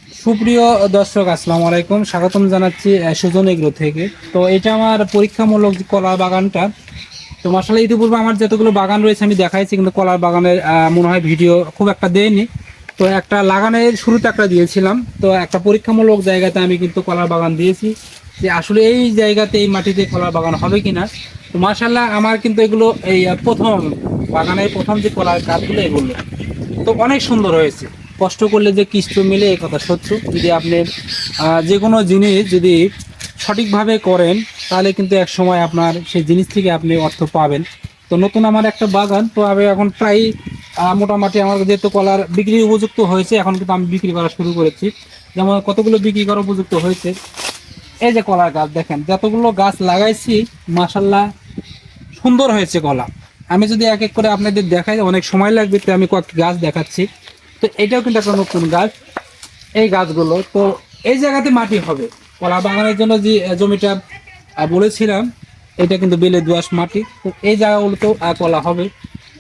সুপ্রিয় দর্শক, আসসালামু আলাইকুম। স্বাগতম জানাচ্ছি সুজন এগ্রো থেকে। তো এটা আমার পরীক্ষামূলক যে কলার বাগানটা। তো মাশাআল্লাহ ইতিপূর্বে আমার যতগুলো বাগান রয়েছে আমি দেখাইছি, কিন্তু কলার বাগানের মনে হয় ভিডিও খুব একটা দেয়নি। তো একটা লাগানের শুরুতে একটা দিয়েছিলাম, তো একটা পরীক্ষামূলক জায়গাতে আমি কিন্তু কলার বাগান দিয়েছি যে আসলে এই জায়গাতে এই মাটিতে কলার বাগান হবে কিনা। তো মাশাআল্লাহ আমার কিন্তু এগুলো এই প্রথম বাগানের প্রথম যে কলার গাছগুলো এগুলো তো অনেক সুন্দর হয়েছে। কষ্ট করলে যে কিছু মিলে এই কথা সত্য। যদি আপনি যে কোনো জিনিস যদি সঠিকভাবে করেন তাহলে কিন্তু এক সময় আপনার সেই জিনিস থেকে আপনি অর্থ পাবেন। তো নতুন আমার একটা বাগান, তো আমি এখন প্রায় মোটামুটি আমার যেহেতু কলার বিক্রি উপযুক্ত হয়েছে, এখন কিন্তু আমি বিক্রি করা শুরু করেছি। যেমন কতগুলো বিক্রি করা উপযুক্ত হয়েছে, এই যে কলার গাছ দেখেন, যতগুলো গাছ লাগাইছি মাশাল্লাহ সুন্দর হয়েছে কলা। আমি যদি এক এক করে আপনাদের দেখাই অনেক সময় লাগবে, তো আমি কয়েকটি গাছ দেখাচ্ছি। তো এটাও কিন্তু একটা নতুন গাছ। এই গাছগুলো তো এই জায়গাতে মাটি হবে কলা বাগানের জন্য যে জমিটা বলেছিলাম, এটা কিন্তু বেলে দোআঁশ মাটি। তো এই জায়গাগুলোতেও কলা হবে।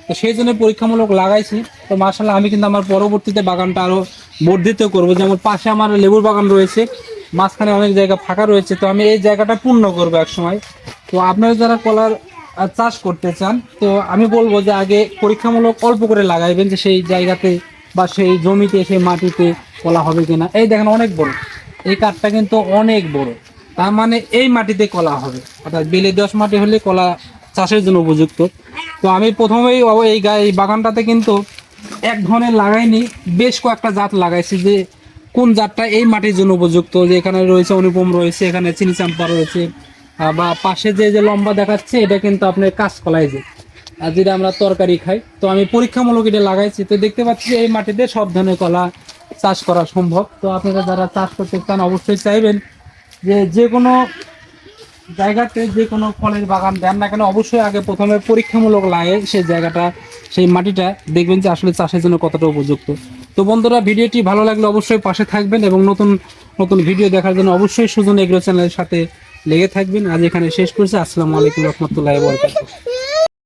তো সেই জন্য পরীক্ষামূলক লাগাইছি। তো মার্শাল্লাহ আমি কিন্তু আমার পরবর্তীতে বাগানটা আরও বর্ধিত করবো। যেমন পাশে আমার লেবুর বাগান রয়েছে, মাঝখানে অনেক জায়গা ফাঁকা রয়েছে, তো আমি এই জায়গাটা পূর্ণ করবো এক সময়। তো আপনারা যারা কলার চাষ করতে চান, তো আমি বলবো যে আগে পরীক্ষামূলক অল্প করে লাগাইবেন, যে সেই জায়গাতে বা সেই জমিতে সেই মাটিতে কলা হবে কিনা। এই দেখেন অনেক বড়, এই কাঠটা কিন্তু অনেক বড়। তার মানে এই মাটিতে কলা হবে, অর্থাৎ বেলে দোআঁশ মাটি হলে কলা চাষের জন্য উপযুক্ত। তো আমি প্রথমেই এই বাগানটাতে কিন্তু এক ধরনের লাগাইনি, বেশ কয়েকটা জাত লাগাইছি যে কোন জাতটা এই মাটির জন্য উপযুক্ত। যে এখানে রয়েছে অনুপম রয়েছে, এখানে চিনি চাম্পা রয়েছে, বা পাশে যে যে লম্বা দেখাচ্ছে এটা কিন্তু আপনার কাঁচকলাই, যে যেটা আমরা তরকারি খাই। তো আমি পরীক্ষামূলক এটা লাগাইছি। তো দেখতে পাচ্ছি এই মাটিতে সব ধরনের কলা চাষ করা সম্ভব। তো আপনারা যারা চাষ করতে চান অবশ্যই চাইবেন যে যে কোনো জায়গাতে যে কোনো ফলের বাগান দেন না কেন, অবশ্যই আগে প্রথমে পরীক্ষামূলক লাগে সেই জায়গাটা, সেই মাটিটা দেখবেন যে আসলে চাষের জন্য কতটা উপযুক্ত। তো বন্ধুরা, ভিডিওটি ভালো লাগলে অবশ্যই পাশে থাকবেন এবং নতুন নতুন ভিডিও দেখার জন্য অবশ্যই সুজন এগ্রো চ্যানেলের সাথে লেগে থাকবেন। আজ এখানে শেষ করছি। আসসালামু আলাইকুম রহমতুল্লাহি ওয়া বারাকাতুহু।